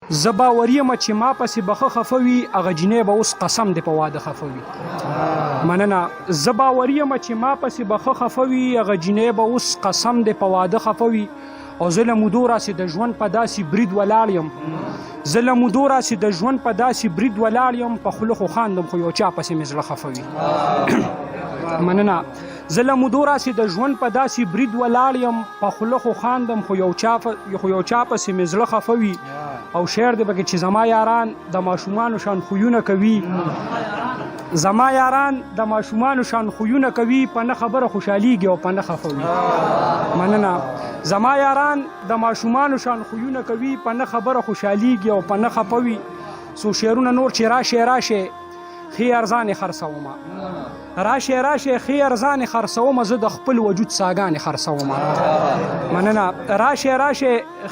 زه باوري یم چې ما پسې به ښه خفه وي هغه جینۍ به اوس قسم دی په واده خفه وي. مننه. زه باوري یم چې ما پسې به ښه خفه وي هغه جینۍ به اوس قسم دی په واده خفه وي. او زه له مودو راسې د ژوند په داسې برید ولاړ یم زه له مودو راسې د ژوند په داسې برید ولاړ یم په خوله خو خاندم خو یو چا پسې مې زړه خفه وي. مننه. زه له مودو راسې د ژوند په داسې برید ولاړ یم په خوله خو خاندم خو یو چا پسې مې زړه خفه وي. او شعر دی پکې چې زما یاران د ماشومانو شان خویونه کوي زما یاران د ماشومانو شان خویونه کوي په نه خبره خوشحالیږي او په نه خفه وي. مننه. زما یاران د ماشومانو شان خویونه کوي په نه خبره خوشحالیږي او په نه خفه وي. څو شعرونه نور چې راشي ښې ارزانې خرڅومه راشي ښې ارزانې خرڅومه زه د خپل وجود ساګانې خرڅومه. مننه. راشي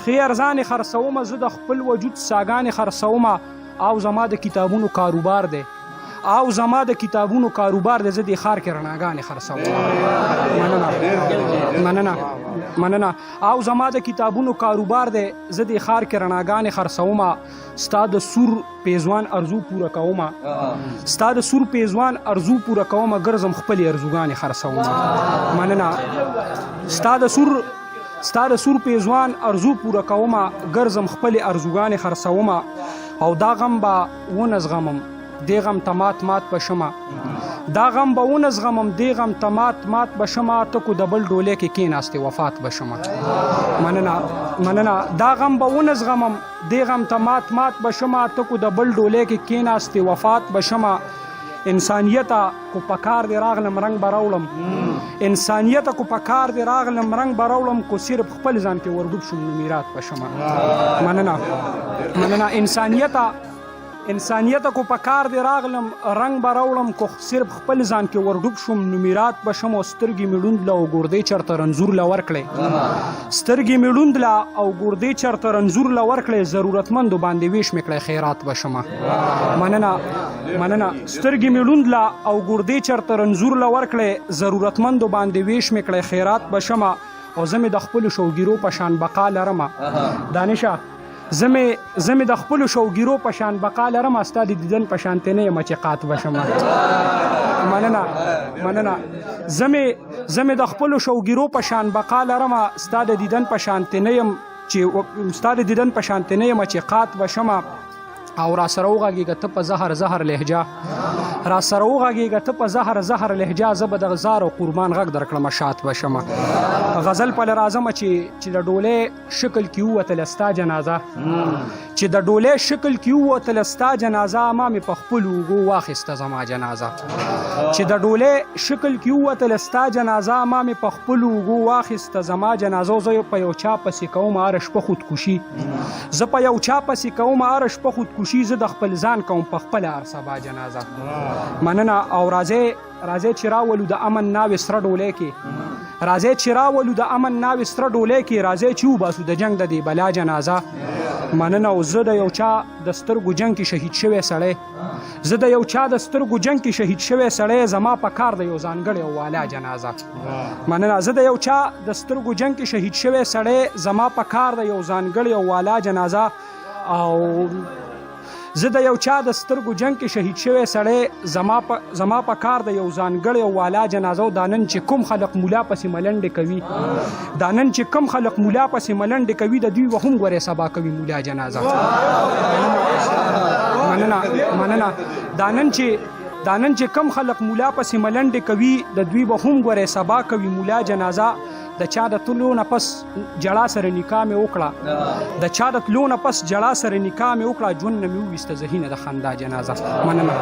ښې ارزانې خرڅومه زه د خپل وجود ساګانې خرڅومه. او زما د کتابونو کاروبار دی زه د ښار کې رڼاګانې خرڅومه. مننه. او زما د کتابونو کاروبار دی زه د ښار کې رڼاګانې خرڅومه. ستا د سور پیزوان ارزو پوره کومه ګرځم خپلې ارزوګانې خرڅومه. مننه. ستا د سور پیزوان ارزو پوره کومه ګرځم خپلې ارزوګانې خرڅومه. او دا غم به ونه زغمم دې غم ته مات بشمه ته کو د بل ډولۍ کې کېناستې وفات بشمه. مننه. دا غم به ونه زغمم دې غم ته مات بشمه ته کو د بل ډولۍ کې کېناستې وفات بشمه. انسانیته کو پکار دی راغلم رنگ براولم کو صرف خپل ځان کې وردوب شم نو میرات بشمه. مننه. انسانیت کو پکار دی راغلم رنگ براولم کو صرف خپل ځان کې وردوب شم نو میرات بشم. او سترګې مې ړوند له او ګردې چرته رنځور له ورکړې ضرورتمندو باندې ویش مې کړی خیرات بشمه. مننه. سترګې مې ړوند له او ګردې چرته رنځور له ورکړې ضرورتمندو باندې ویش مې کړی خیرات بشمه. او زه مې د خپلو شوګیرو په شان بقا لرمه. دانشه. زه مې د خپلو شوګیرو په شان بقا لرمه ستا د دیدن په شانتې نه یم چې قات بشمه. مننه. زه مې د خپلو شوګیرو په شان بقا لرمه ستا د دیدن په شانتې نه یم چې قات بشمه. او را سره وغږېږه ته په زهر لهجه زه به د زار او قربان غږ درکړمه شات بشمه. غزل په لرازمه چې د ډولۍ شکل کې ووتله ستا جنازه ما مې په خپلو اوږو واخیسته زما جنازه. زه په یو چا پسې کوم هره شپه خودکشي زه د خپل ځان کوم په خپله هر سبا جنازه. مننه. او راځئ چې راولو د امن ناوې سره ډولۍ کې راځئ چې وباسو د جنګ د دې بلا جنازه. مننه. او زه د یو چا د سترګو جنګ کې شهید شوی سړی زما په کار د یو ځانګړی او والا جنازه. مننه. زه د یو چا د سترګو جنګ کې شهید شوی سړی زما په کار د یو ځانګړی او والا جنازه. او زه د یو چا د سترګو جنګ کې شهید شوی سړی زما په کار د یو ځانګړی او والا جنازه. او دا نن چې کوم خلق مولا پسې ملنډې کوي د دوی به هم ګورې سبا کوي مولا جنازه. مننه. دا نن چې کم خلق مولا پسې ملنډې کوي د دوی به هم ګورې سبا کوي مولا جنازه. د چا د تلو نه پس جړا سره نکاح مې وکړه ژوند نه مې وویسته ذهینه د خندا جنازه. مننه.